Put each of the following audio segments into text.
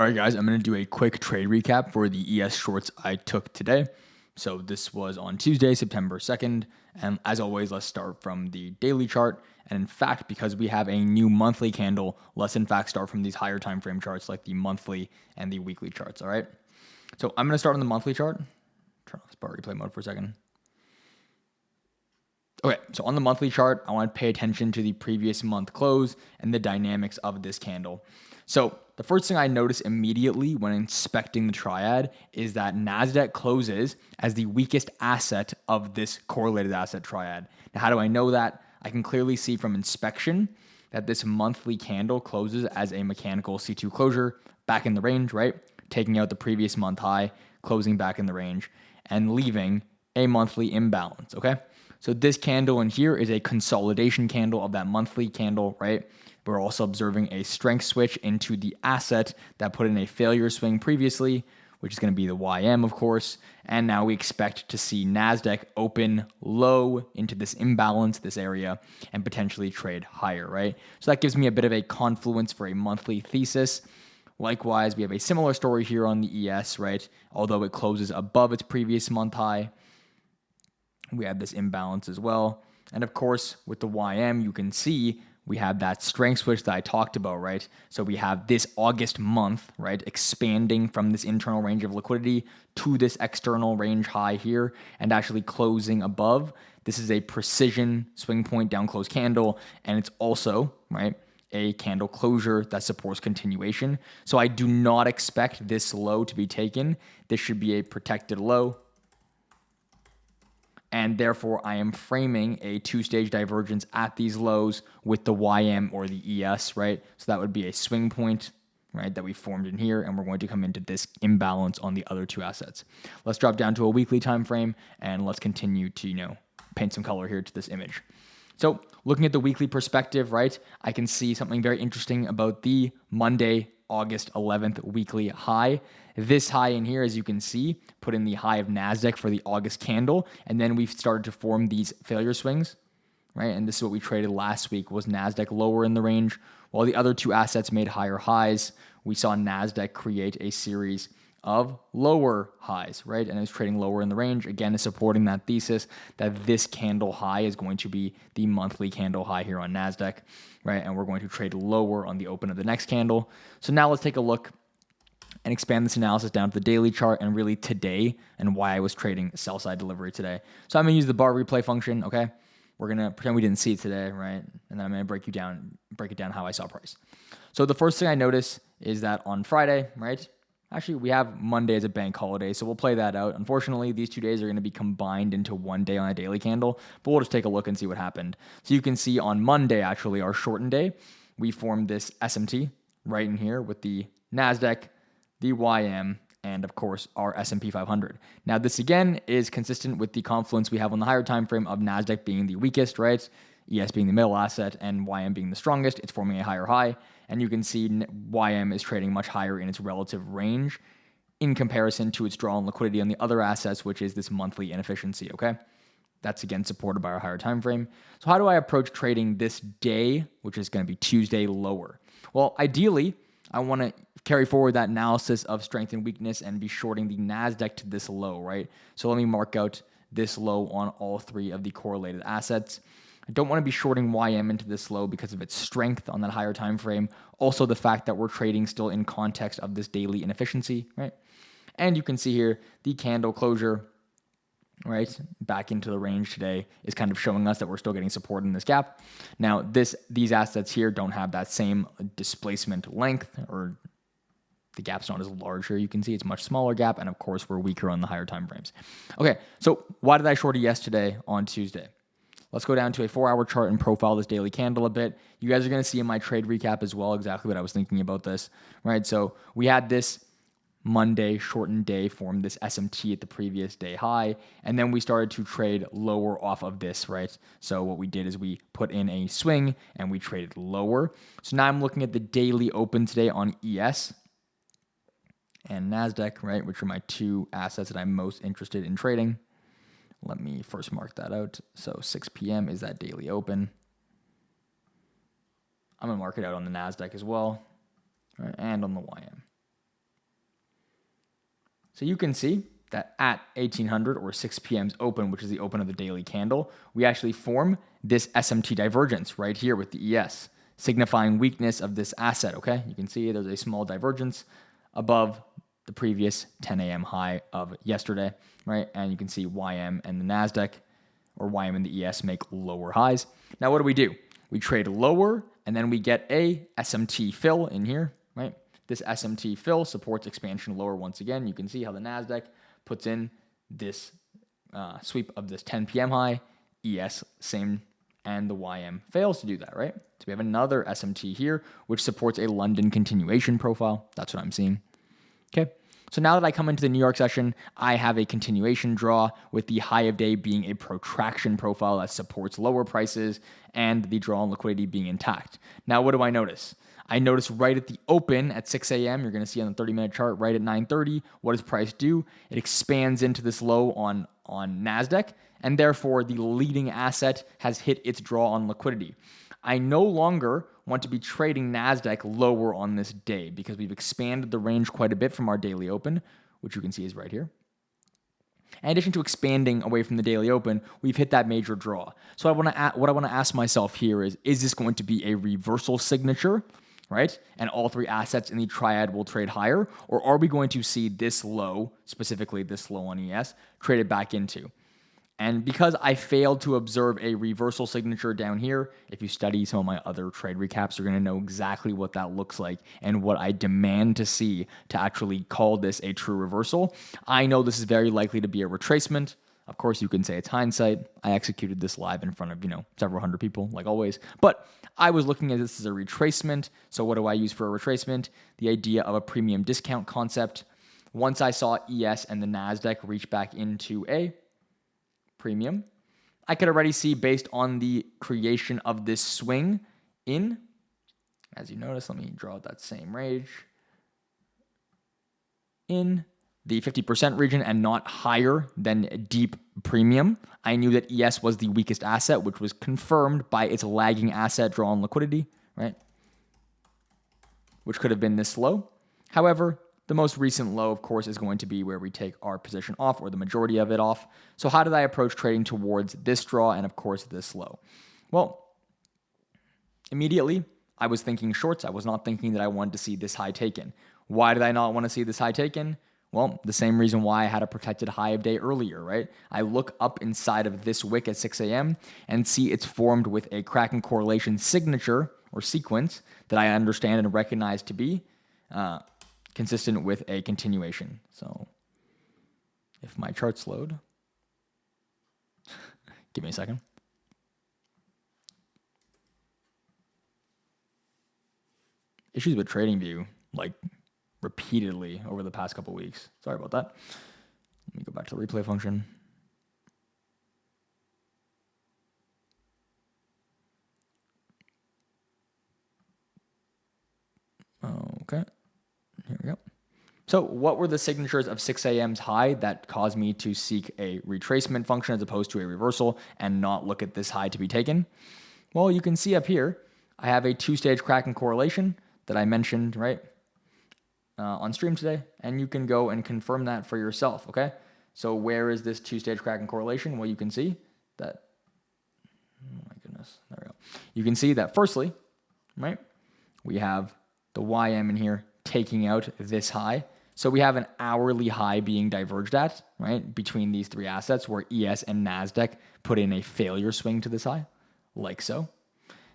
All right, guys, I'm going to do a quick trade recap for the ES shorts I took today. So this was on Tuesday, September 2nd. And as always, let's start from the daily chart. And in fact, because we have a new monthly candle, let's in fact start from these higher time frame charts like the monthly and the weekly charts. All right. So I'm going to start on the monthly chart. Turn off Spot Replay mode for a second. Okay, so on the monthly chart, I want to pay attention to the previous month close and the dynamics of this candle. So the first thing I notice immediately when inspecting the triad is that NASDAQ closes as the weakest asset of this correlated asset triad. Now, how do I know that? I can clearly see from inspection that this monthly candle closes as a mechanical C2 closure back in the range, right? Taking out the previous month high, closing back in the range, and leaving a monthly imbalance, okay? So this candle in here is a consolidation candle of that monthly candle, right? We're also observing a strength switch into the asset that put in a failure swing previously, which is going to be the YM, of course. And now we expect to see NASDAQ open low into this imbalance, this area, and potentially trade higher, right? So that gives me a bit of a confluence for a monthly thesis. Likewise, we have a similar story here on the ES, right? Although it closes above its previous month high, we have this imbalance as well. And of course, with the YM, you can see we have that strength switch that I talked about, right? So we have this August month, right, expanding from this internal range of liquidity to this external range high here and actually closing above. This is a precision swing point down close candle, and it's also, right, a candle closure that supports continuation. So I do not expect this low to be taken. This should be a protected low. And therefore, I am framing a two-stage divergence at these lows with the YM or the ES, right? So that would be a swing point, right, that we formed in here, and we're going to come into this imbalance on the other two assets. Let's drop down to a weekly time frame, and let's continue to, paint some color here to this image. So looking at the weekly perspective, right, I can see something very interesting about the Monday, August 11th weekly high. This high in here, as you can see, put in the high of NASDAQ for the August candle, and then we've started to form these failure swings, right? And this is what we traded last week, was NASDAQ lower in the range, while the other two assets made higher highs. We saw NASDAQ create a series of lower highs, right? And it's trading lower in the range. Again, is supporting that thesis that this candle high is going to be the monthly candle high here on NASDAQ, right? And we're going to trade lower on the open of the next candle. So now let's take a look and expand this analysis down to the daily chart and really today and why I was trading sell side delivery today. So I'm going to use the bar replay function, okay? We're going to pretend we didn't see it today, right? And then I'm going to break it down how I saw price. So the first thing I notice is that on Friday, right? Actually, we have Monday as a bank holiday, so we'll play that out. Unfortunately, these 2 days are going to be combined into one day on a daily candle, but we'll just take a look and see what happened. So you can see on Monday, actually, our shortened day, we formed this SMT right in here with the NASDAQ, the YM, and of course, our S&P 500. Now, this again is consistent with the confluence we have on the higher time frame of NASDAQ being the weakest, right? ES being the middle asset and YM being the strongest. It's forming a higher high. And you can see YM is trading much higher in its relative range in comparison to its draw on liquidity on the other assets, which is this monthly inefficiency, okay? That's again supported by our higher time frame. So how do I approach trading this day, which is going to be Tuesday, lower? Well, ideally, I want to carry forward that analysis of strength and weakness and be shorting the NASDAQ to this low, right? So let me mark out this low on all three of the correlated assets. I don't want to be shorting YM into this low because of its strength on that higher time frame. Also, the fact that we're trading still in context of this daily inefficiency, right? And you can see here the candle closure, right, back into the range today is kind of showing us that we're still getting support in this gap. Now, these assets here don't have that same displacement length, or the gap's not as large here. You can see it's a much smaller gap, and of course, we're weaker on the higher time frames. Okay, so why did I short it yesterday on Tuesday? Let's go down to a 4-hour chart and profile this daily candle a bit. You guys are going to see in my trade recap as well exactly what I was thinking about this, right? So we had this Monday shortened day form this SMT at the previous day high, and then we started to trade lower off of this, right? So what we did is we put in a swing and we traded lower. So now I'm looking at the daily open today on ES and NASDAQ, right, which are my two assets that I'm most interested in trading. Let me first mark that out. So 6 p.m. is that daily open. I'm going to mark it out on the NASDAQ as well, right, and on the YM. So you can see that at 1800 or 6 p.m.'s open, which is the open of the daily candle, we actually form this SMT divergence right here with the ES, signifying weakness of this asset, okay? You can see there's a small divergence above the previous 10 a.m. high of yesterday, right? And you can see YM and the NASDAQ, or YM and the ES, make lower highs. Now, what do? We trade lower, and then we get a SMT fill in here, right? This SMT fill supports expansion lower once again. You can see how the NASDAQ puts in this sweep of this 10 p.m. high, ES same, and the YM fails to do that, right? So we have another SMT here, which supports a London continuation profile. That's what I'm seeing. Okay. So now that I come into the New York session, I have a continuation draw with the high of day being a protraction profile that supports lower prices and the draw on liquidity being intact. Now, what do I notice? I notice right at the open at 6 a.m., you're going to see on the 30-minute chart right at 9:30, what does price do? It expands into this low on NASDAQ, and therefore the leading asset has hit its draw on liquidity. I no longer want to be trading NASDAQ lower on this day because we've expanded the range quite a bit from our daily open, which you can see is right here. In addition to expanding away from the daily open, we've hit that major draw. So what I want to ask myself here is this going to be a reversal signature, right? And all three assets in the triad will trade higher? Or are we going to see this low, specifically this low on ES, traded back into? And because I failed to observe a reversal signature down here, if you study some of my other trade recaps, you're going to know exactly what that looks like and what I demand to see to actually call this a true reversal. I know this is very likely to be a retracement. Of course, you can say it's hindsight. I executed this live in front of, several hundred people, like always. But I was looking at this as a retracement. So what do I use for a retracement? The idea of a premium discount concept. Once I saw ES and the NASDAQ reach back into a premium, I could already see, based on the creation of this swing in, as you notice, let me draw that same range, in the 50% region and not higher than deep premium. I knew that ES was the weakest asset, which was confirmed by its lagging asset draw on liquidity, right? Which could have been this low. However, the most recent low, of course, is going to be where we take our position off, or the majority of it off. So how did I approach trading towards this draw and, of course, this low? Well, immediately, I was thinking shorts. I was not thinking that I wanted to see this high taken. Why did I not want to see this high taken? Well, the same reason why I had a protected high of day earlier, right? I look up inside of this wick at 6 a.m. and see it's formed with a Kraken correlation signature or sequence that I understand and recognize to be consistent with a continuation. So if my charts load, give me a second. Issues with TradingView, like repeatedly over the past couple weeks. Sorry about that. Let me go back to the replay function. Okay, here we go. So what were the signatures of 6 a.m.'s high that caused me to seek a retracement function as opposed to a reversal and not look at this high to be taken? Well, you can see up here, I have a two-stage Kraken correlation that I mentioned, right, on stream today, and you can go and confirm that for yourself, okay? So where is this two-stage Kraken correlation? Well, you can see that, oh my goodness, there we go. You can see that firstly, right, we have the YM in here taking out this high. So we have an hourly high being diverged at, right, between these three assets where ES and NASDAQ put in a failure swing to this high, like so.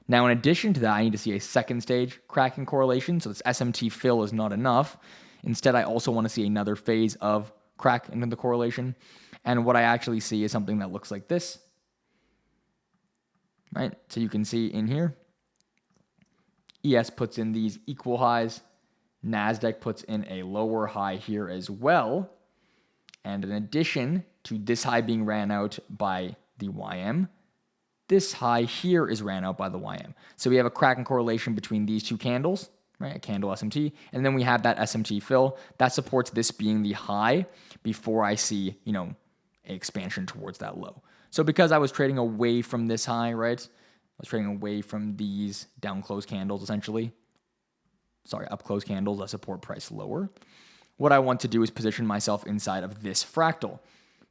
Now, in addition to that, I need to see a second stage Kraken correlation. So this SMT fill is not enough. Instead, I also want to see another phase of crack into the correlation. And what I actually see is something that looks like this, right? So you can see in here, ES puts in these equal highs. NASDAQ puts in a lower high here as well. And in addition to this high being ran out by the YM, this high here is ran out by the YM. So we have a Kraken correlation between these two candles, right? A candle SMT. And then we have that SMT fill that supports this being the high before I see, an expansion towards that low. So because I was trading away from this high, right? I was trading away from these down close candles, essentially. Sorry, up close candles that support price lower. what I want to do is position myself inside of this fractal.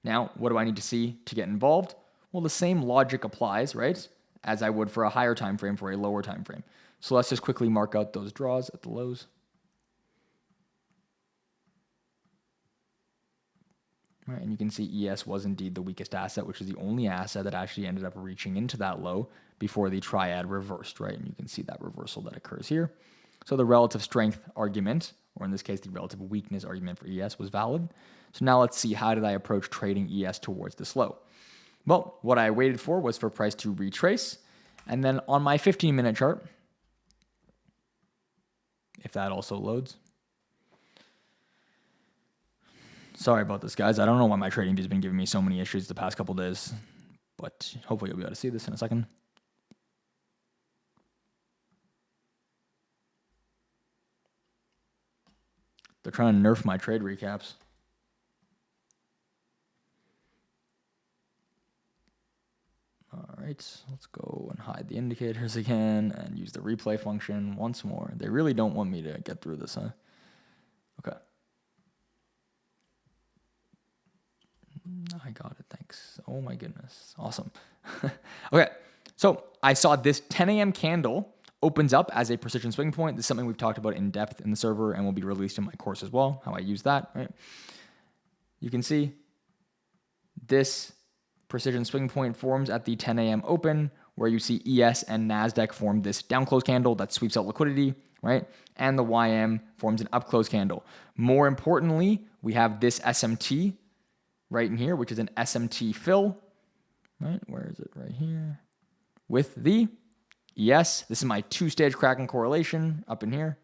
Now, what do I need to see to get involved? Well, the same logic applies, right, as I would for a higher time frame for a lower time frame. So let's just quickly mark out those draws at the lows. All right, and you can see ES was indeed the weakest asset, which is the only asset that actually ended up reaching into that low before the triad reversed, right? And you can see that reversal that occurs here. So the relative strength argument, or in this case, the relative weakness argument for ES was valid. So now let's see, how did I approach trading ES towards this low? Well, what I waited for was for price to retrace. And then on my 15-minute chart, if that also loads. Sorry about this, guys. I don't know why my trading view has been giving me so many issues the past couple days, but hopefully you'll be able to see this in a second. They're trying to nerf my trade recaps. All right, let's go and hide the indicators again and use the replay function once more. They really don't want me to get through this, huh? Okay. I got it, thanks. Oh my goodness, awesome. Okay, so I saw this 10 a.m. candle opens up as a precision swing point. This is something we've talked about in depth in the server and will be released in my course as well, how I use that, right? You can see this precision swing point forms at the 10 a.m. open, where you see ES and NASDAQ form this down close candle that sweeps out liquidity, right? And the YM forms an up close candle. More importantly, we have this SMT right in here, which is an SMT fill, right? Where is it? Right here. With the ES. This is my two-stage cracking correlation up in here.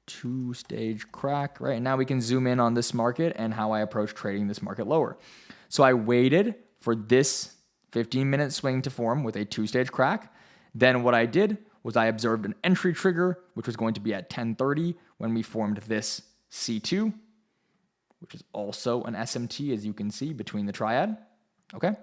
Two-stage crack, right? And now we can zoom in on this market and how I approach trading this market lower. So I waited for this 15-minute swing to form with a two-stage crack. Then what I did was I observed an entry trigger, which was going to be at 10:30 when we formed this C2, which is also an SMT, as you can see, between the triad, okay?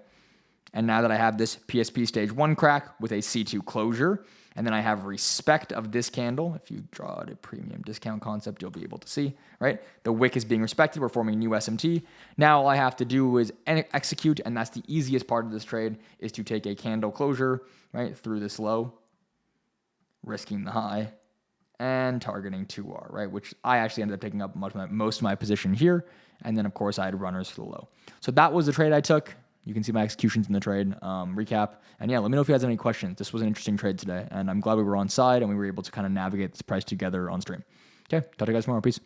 And now that I have this PSP stage 1 crack with a C2 closure, and then I have respect of this candle, if you draw it a premium discount concept, you'll be able to see, right? The wick is being respected, we're forming a new SMT. Now all I have to do is execute, and that's the easiest part of this trade, is to take a candle closure, right, through this low, risking the high, and targeting 2R, right? Which I actually ended up taking up most of my position here. And then, of course, I had runners for the low. So that was the trade I took. You can see my executions in the trade recap. And yeah, let me know if you guys have any questions. This was an interesting trade today. And I'm glad we were on side and we were able to kind of navigate this price together on stream. Okay, talk to you guys tomorrow. Peace.